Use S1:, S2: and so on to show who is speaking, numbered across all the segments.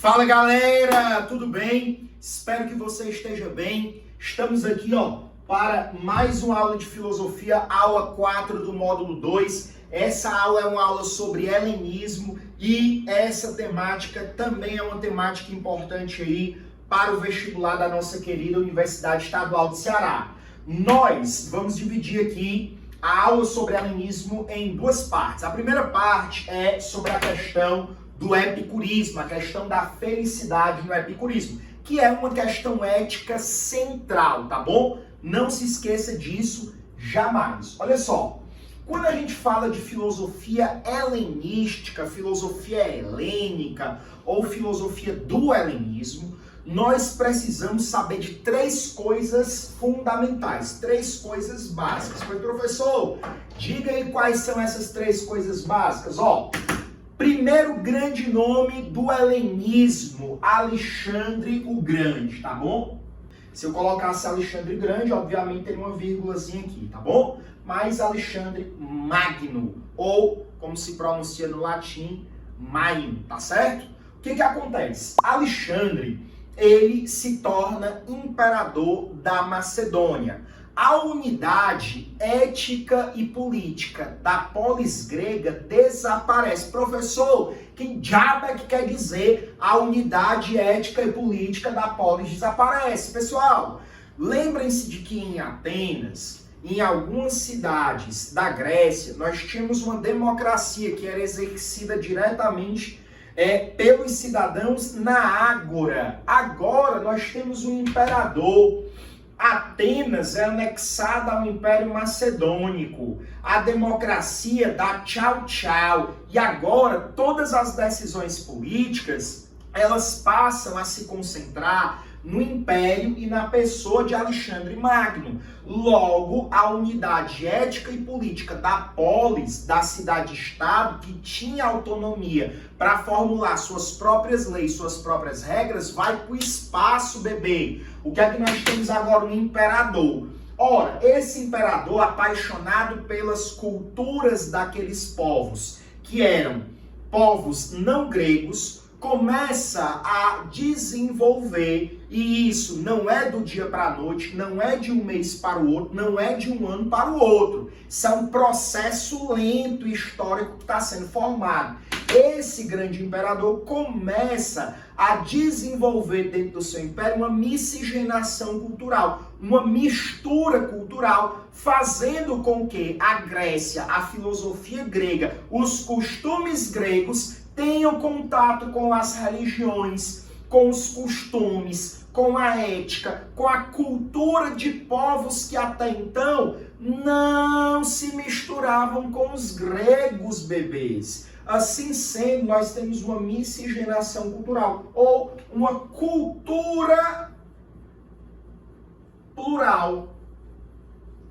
S1: Fala galera, tudo bem? Espero que você esteja bem. Estamos aqui para mais uma aula de filosofia, aula 4 do módulo 2. Essa aula é uma aula sobre helenismo e essa temática também é uma temática importante aí para o vestibular da nossa querida Universidade Estadual de Ceará. Nós vamos dividir aqui a aula sobre helenismo em duas partes. A primeira parte é sobre a questão do epicurismo, a questão da felicidade no epicurismo, que é uma questão ética central, tá bom? Não se esqueça disso jamais. Olha só, quando a gente fala de filosofia helenística, filosofia helênica ou filosofia do helenismo, nós precisamos saber de três coisas fundamentais, três coisas básicas. Mas, professor, diga aí quais são essas três coisas básicas. Primeiro grande nome do helenismo, Alexandre o Grande, tá bom? Se eu colocasse Alexandre Grande, obviamente teria uma vírgulazinha aqui, tá bom? Mas Alexandre Magno, ou como se pronuncia no latim, Magnum, tá certo? O que acontece? Alexandre, ele se torna imperador da Macedônia. A unidade ética e política da polis grega desaparece. Professor, que diabo é que quer dizer a unidade ética e política da polis desaparece? Pessoal, lembrem-se de que em Atenas, em algumas cidades da Grécia, nós tínhamos uma democracia que era exercida diretamente pelos cidadãos na ágora. Agora nós temos um imperador. Atenas é anexada ao Império Macedônico. A democracia dá tchau, tchau. E agora todas as decisões políticas, elas passam a se concentrar no Império e na pessoa de Alexandre Magno. Logo, a unidade ética e política da polis, da cidade-estado, que tinha autonomia para formular suas próprias leis, suas próprias regras, vai para o espaço, bebê. O que é que nós temos agora? Um imperador. Ora, esse imperador, apaixonado pelas culturas daqueles povos, que eram povos não gregos, começa a desenvolver, e isso não é do dia para a noite, não é de um mês para o outro, não é de um ano para o outro. Isso é um processo lento histórico que está sendo formado. Esse grande imperador começa a desenvolver dentro do seu império uma miscigenação cultural, uma mistura cultural, fazendo com que a Grécia, a filosofia grega, os costumes gregos tenham contato com as religiões, com os costumes, com a ética, com a cultura de povos que até então não se misturavam com os gregos, bebês. Assim sendo, nós temos uma miscigenação cultural, ou uma cultura plural,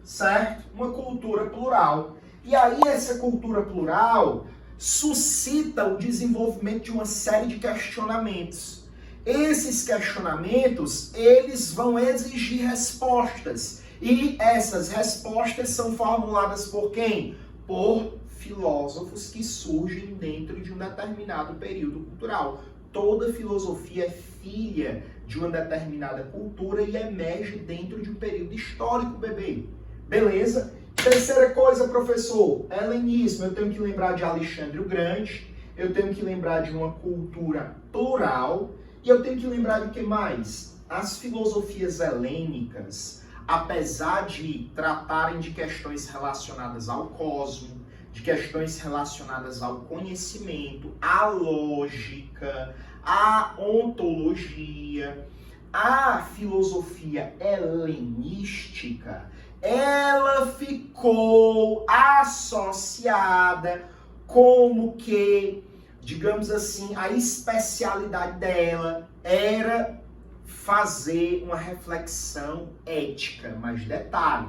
S1: certo? Uma cultura plural. E aí essa cultura plural suscita o desenvolvimento de uma série de questionamentos. Esses questionamentos, eles vão exigir respostas. E essas respostas são formuladas por quem? Por filósofos que surgem dentro de um determinado período cultural. Toda filosofia é filha de uma determinada cultura e emerge dentro de um período histórico, bebê. Beleza? Terceira coisa, professor, helenismo. Eu tenho que lembrar de Alexandre o Grande, eu tenho que lembrar de uma cultura plural, e eu tenho que lembrar de que mais? As filosofias helênicas, apesar de tratarem de questões relacionadas ao cosmo, de questões relacionadas ao conhecimento, à lógica, à ontologia, a filosofia helenística, ela ficou associada como que, digamos assim, a especialidade dela era fazer uma reflexão ética. Mas detalhe,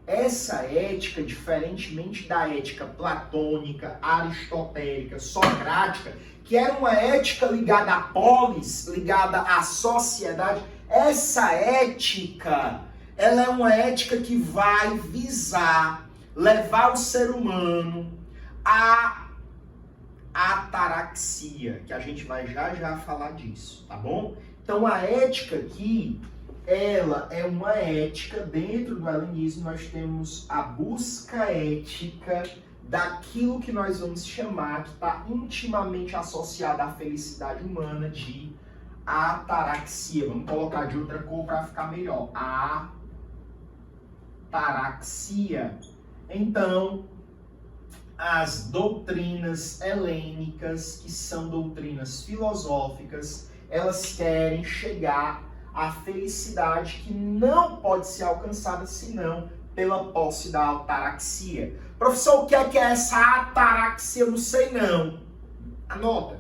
S1: essa ética, diferentemente da ética platônica, aristotélica, socrática, que era uma ética ligada à polis, ligada à sociedade, essa ética, ela é uma ética que vai visar levar o ser humano a ataraxia, que a gente vai já falar disso, tá bom? Então a ética aqui, ela é uma ética, dentro do helenismo nós temos a busca ética daquilo que nós vamos chamar, que está intimamente associado à felicidade humana, de ataraxia. Vamos colocar de outra cor para ficar melhor. Ataraxia. Então, as doutrinas helênicas, que são doutrinas filosóficas, elas querem chegar à felicidade que não pode ser alcançada senão pela posse da ataraxia. Professor, o que é essa ataraxia? Eu não sei não. Anota.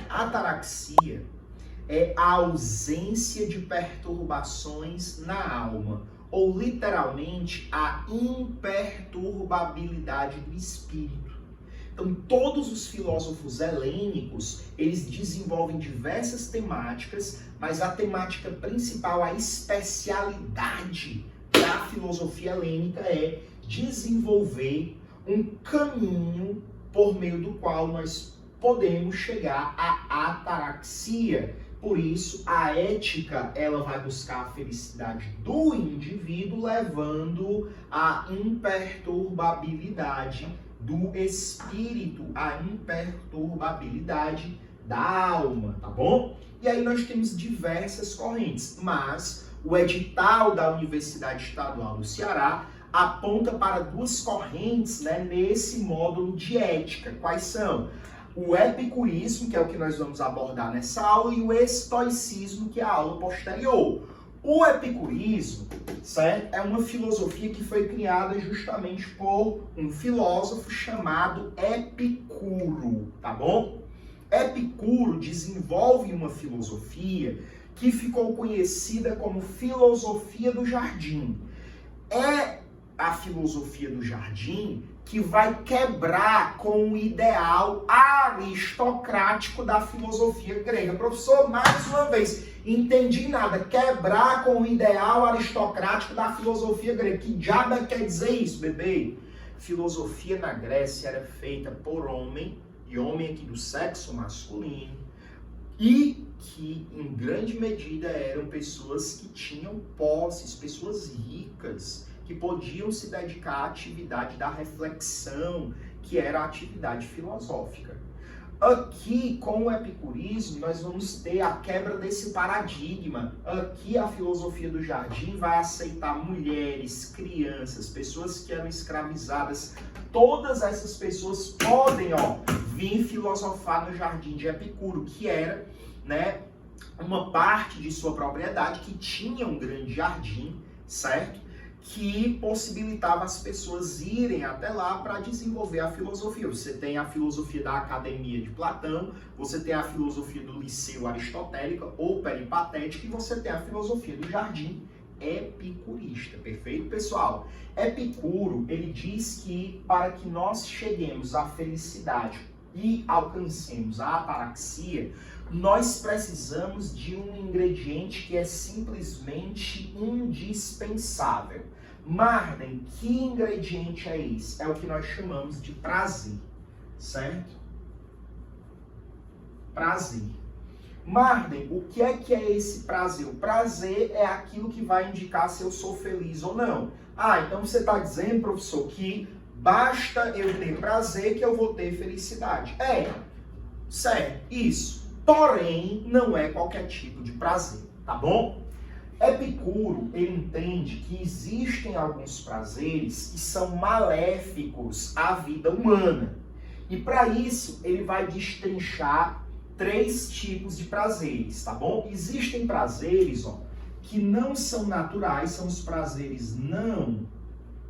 S1: Ataraxia é a ausência de perturbações na alma, ou literalmente a imperturbabilidade do espírito. Então, todos os filósofos helênicos, eles desenvolvem diversas temáticas, mas a temática principal, a especialidade da filosofia helênica é desenvolver um caminho por meio do qual nós podemos chegar à ataraxia. Por isso, a ética, ela vai buscar a felicidade do indivíduo, levando à imperturbabilidade do espírito, a imperturbabilidade da alma, tá bom? E aí nós temos diversas correntes, mas o edital da Universidade Estadual do Ceará aponta para duas correntes, né, nesse módulo de ética. Quais são? O epicurismo, que é o que nós vamos abordar nessa aula, e o estoicismo, que é a aula posterior. O epicurismo, certo, é uma filosofia que foi criada justamente por um filósofo chamado Epicuro, tá bom? Epicuro desenvolve uma filosofia que ficou conhecida como filosofia do jardim. É a filosofia do jardim que vai quebrar com o ideal aristocrático da filosofia grega. Professor, mais uma vez, entendi nada. Quebrar com o ideal aristocrático da filosofia grega. Que diabo quer dizer isso, bebê? Filosofia na Grécia era feita por homem, e homem aqui do sexo masculino, e que, em grande medida, eram pessoas que tinham posses, pessoas ricas, que podiam se dedicar à atividade da reflexão, que era a atividade filosófica. Aqui, com o epicurismo, nós vamos ter a quebra desse paradigma. Aqui, a filosofia do jardim vai aceitar mulheres, crianças, pessoas que eram escravizadas. Todas essas pessoas podem, vir filosofar no jardim de Epicuro, que era, né, uma parte de sua propriedade que tinha um grande jardim, certo? Que possibilitava as pessoas irem até lá para desenvolver a filosofia. Você tem a filosofia da Academia de Platão, você tem a filosofia do Liceu aristotélica ou peripatética, e você tem a filosofia do jardim epicurista. Perfeito, pessoal? Epicuro, ele diz que para que nós cheguemos à felicidade e alcancemos a ataraxia, nós precisamos de um ingrediente que é simplesmente indispensável. Marden, que ingrediente é esse? É o que nós chamamos de prazer, certo? Prazer. Marden, o que é esse prazer? O prazer é aquilo que vai indicar se eu sou feliz ou não. Então você está dizendo, professor, que basta eu ter prazer que eu vou ter felicidade. Certo, isso. Porém, não é qualquer tipo de prazer, tá bom? Epicuro, ele entende que existem alguns prazeres que são maléficos à vida humana. E para isso, ele vai destrinchar 3 tipos de prazeres, tá bom? Existem prazeres, que não são naturais, são os prazeres não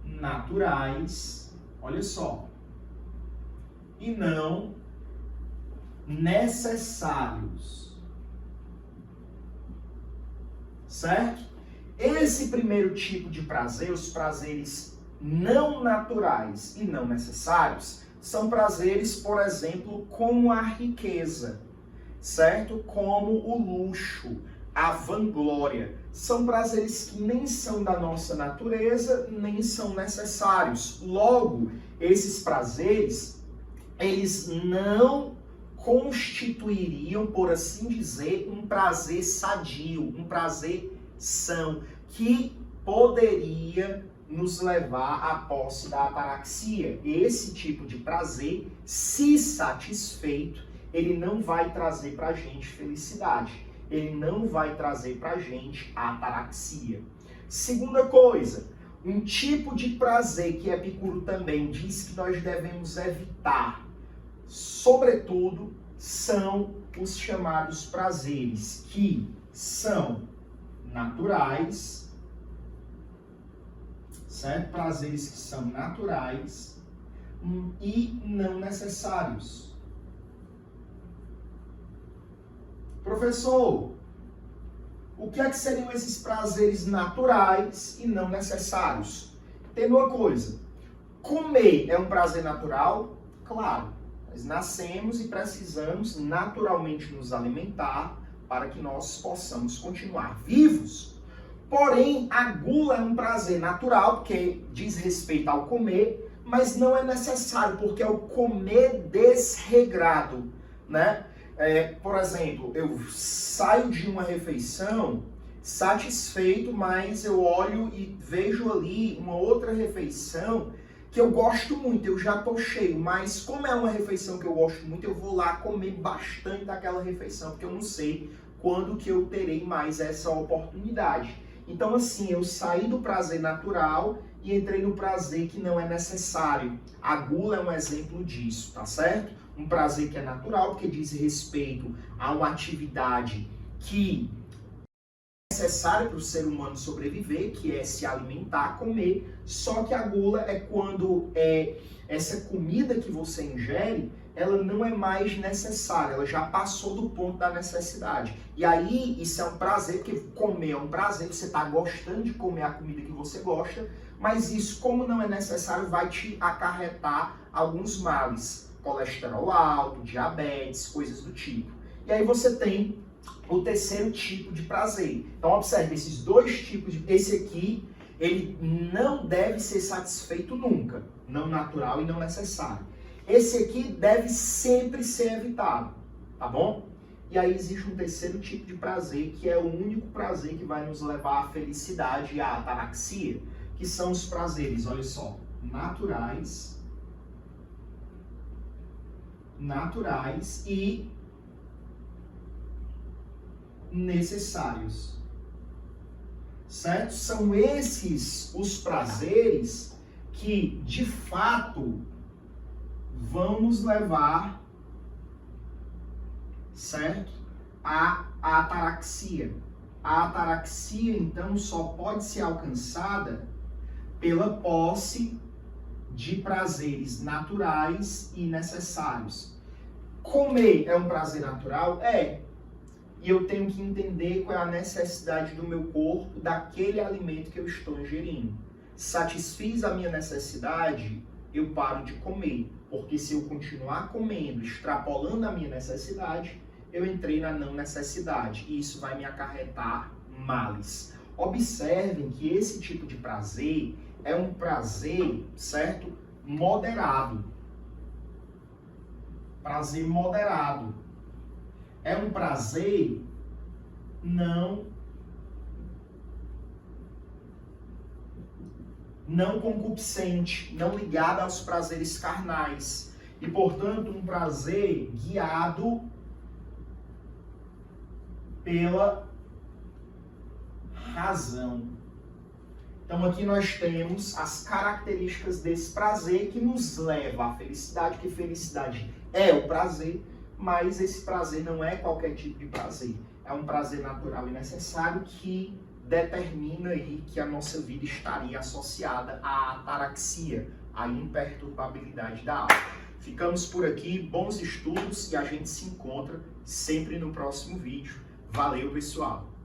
S1: naturais, olha só, e não necessários. Certo? Esse primeiro tipo de prazer, os prazeres não naturais e não necessários, são prazeres, por exemplo, como a riqueza, certo? Como o luxo, a vanglória. São prazeres que nem são da nossa natureza, nem são necessários. Logo, esses prazeres, eles não constituiriam, por assim dizer, um prazer sadio, um prazer são, que poderia nos levar à posse da ataraxia. Esse tipo de prazer, se satisfeito, ele não vai trazer pra gente felicidade. Ele não vai trazer pra gente a ataraxia. Segunda coisa, um tipo de prazer que Epicuro também diz que nós devemos evitar, sobretudo, são os chamados prazeres, que são naturais, certo? Prazeres que são naturais e não necessários. Professor, o que é que seriam esses prazeres naturais e não necessários? Tem uma coisa, comer é um prazer natural? Claro, nós nascemos e precisamos naturalmente nos alimentar para que nós possamos continuar vivos. Porém, a gula é um prazer natural, porque diz respeito ao comer, mas não é necessário, porque é o comer desregrado, né? Por exemplo, eu saio de uma refeição satisfeito, mas eu olho e vejo ali uma outra refeição que eu gosto muito, eu já tô cheio, mas como é uma refeição que eu gosto muito, eu vou lá comer bastante daquela refeição, porque eu não sei quando que eu terei mais essa oportunidade. Então assim, eu saí do prazer natural e entrei no prazer que não é necessário. A gula é um exemplo disso, tá certo? Um prazer que é natural, porque diz respeito a uma atividade que é necessária para o ser humano sobreviver, que é se alimentar, comer. Só que a gula é quando essa comida que você ingere, ela não é mais necessária, ela já passou do ponto da necessidade. E aí, isso é um prazer, porque comer é um prazer, você está gostando de comer a comida que você gosta, mas isso, como não é necessário, vai te acarretar alguns males. Colesterol alto, diabetes, coisas do tipo. E aí você tem o terceiro tipo de prazer. Então observe, esses dois tipos de... Esse aqui, ele não deve ser satisfeito nunca. Não natural e não necessário. Esse aqui deve sempre ser evitado, tá bom? E aí existe um terceiro tipo de prazer, que é o único prazer que vai nos levar à felicidade e à ataraxia, que são os prazeres, olha só, naturais e necessários, certo? São esses os prazeres que, de fato, vão nos levar, certo? A ataraxia. A ataraxia, então, só pode ser alcançada pela posse de prazeres naturais e necessários. Comer é um prazer natural? É. E eu tenho que entender qual é a necessidade do meu corpo daquele alimento que eu estou ingerindo. Satisfiz a minha necessidade, eu paro de comer. Porque se eu continuar comendo, extrapolando a minha necessidade, eu entrei na não necessidade. E isso vai me acarretar males. Observem que esse tipo de prazer é um prazer, certo? Moderado. Prazer moderado. É um prazer não concupiscente, não ligado aos prazeres carnais. E, portanto, um prazer guiado pela razão. Então aqui nós temos as características desse prazer que nos leva à felicidade, que felicidade é o prazer, mas esse prazer não é qualquer tipo de prazer. É um prazer natural e necessário que determina aí que a nossa vida estaria associada à ataraxia, à imperturbabilidade da alma. Ficamos por aqui, bons estudos e a gente se encontra sempre no próximo vídeo. Valeu, pessoal!